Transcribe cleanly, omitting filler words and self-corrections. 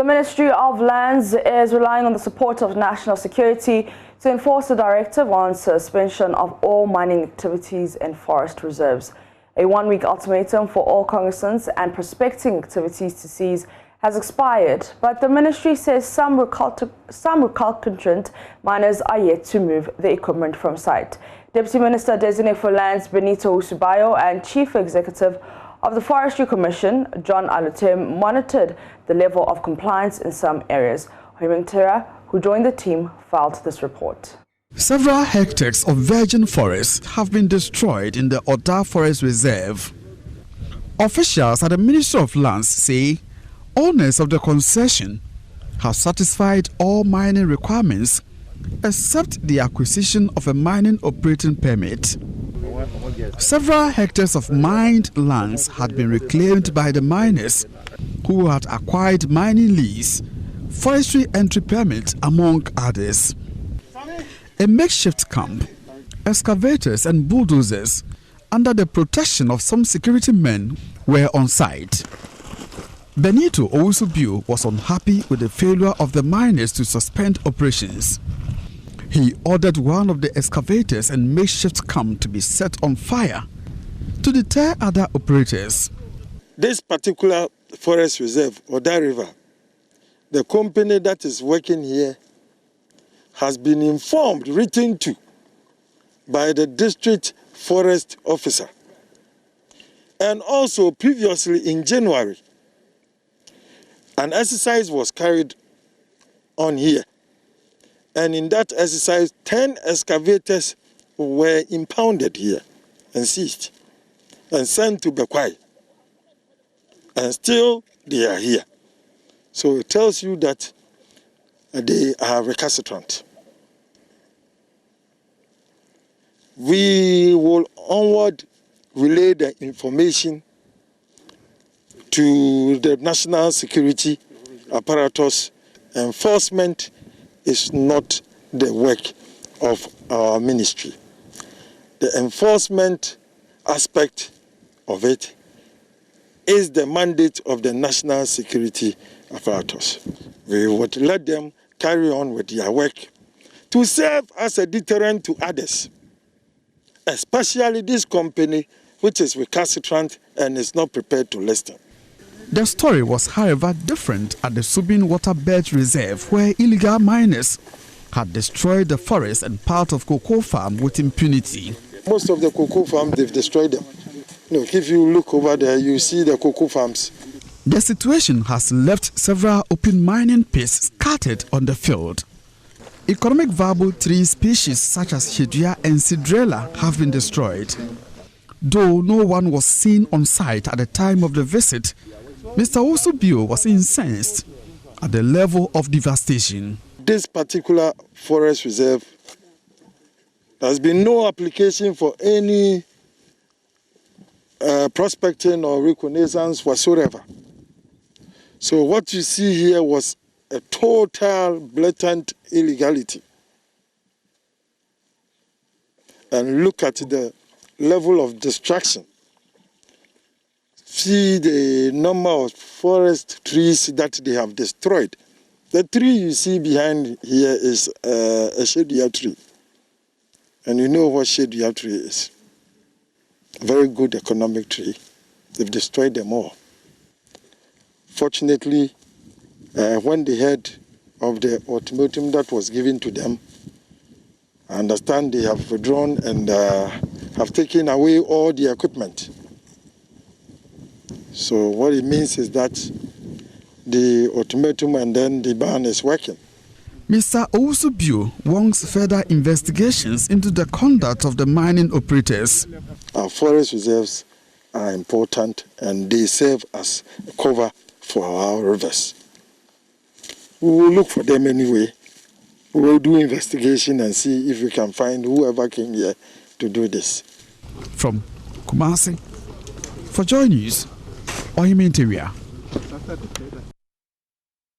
The Ministry of Lands is relying on the support of national security to enforce the directive on suspension of all mining activities in forest reserves. A one-week ultimatum for all cognizance and prospecting activities to cease has expired, but the ministry says some recalcitrant miners are yet to move the equipment from site. Deputy Minister Designate for Lands Benito Usubayo and Chief Executive of the Forestry Commission, John Alutem, monitored the level of compliance in some areas. Hoimeng, who joined the team, filed this report. Several hectares of virgin forest have been destroyed in the Oda Forest Reserve. Officials at the Ministry of Lands say owners of the concession have satisfied all mining requirements except the acquisition of a mining operating permit. Several hectares of mined lands had been reclaimed by the miners who had acquired mining lease, forestry entry permit, among others. A makeshift camp, excavators and bulldozers under the protection of some security men were on site. Benito Owusu was unhappy with the failure of the miners to suspend operations. He ordered one of the excavators and makeshift camp to be set on fire to deter other operators. This particular forest reserve, Oda River, the company that is working here has been informed, written to, by the district forest officer. And also previously in January, an exercise was carried on here. And in that exercise, 10 excavators were impounded here and seized and sent to Bekwai. And still they are here. So it tells you that they are recalcitrant. We will onward relay the information to the national security apparatus. Enforcement is not the work of our ministry. The enforcement aspect of it is the mandate of the national security apparatus. We would let them carry on with their work to serve as a deterrent to others, especially this company, which is recalcitrant and is not prepared to listen. The story was, however, different at the Subin Waterbed Reserve, where illegal miners had destroyed the forest and part of cocoa farm with impunity. Most of the cocoa farms, they've destroyed them. Look, if you look over there, you see the cocoa farms. The situation has left several open mining pits scattered on the field. Economic viable tree species such as Hedua and Cedrela have been destroyed. Though no one was seen on site at the time of the visit, Mr. Osubio was incensed at the level of devastation. This particular forest reserve, there has been no application for any prospecting or reconnaissance whatsoever. So what you see here was a total blatant illegality. And look at the level of destruction. See the number of forest trees that they have destroyed. The tree you see behind here is a shadea tree. And you know what shadea tree is. A very good economic tree. They've destroyed them all. Fortunately, when they heard of the ultimatum that was given to them, I understand they have withdrawn and have taken away all the equipment. So what it means is that the ultimatum and then the ban is working. Mr. Owusu wants further investigations into the conduct of the mining operators. Our forest reserves are important and they serve as a cover for our rivers. We will look for them anyway. We will do investigation and see if we can find whoever came here to do this. From Kumasi, for Joy News, Hoimeng.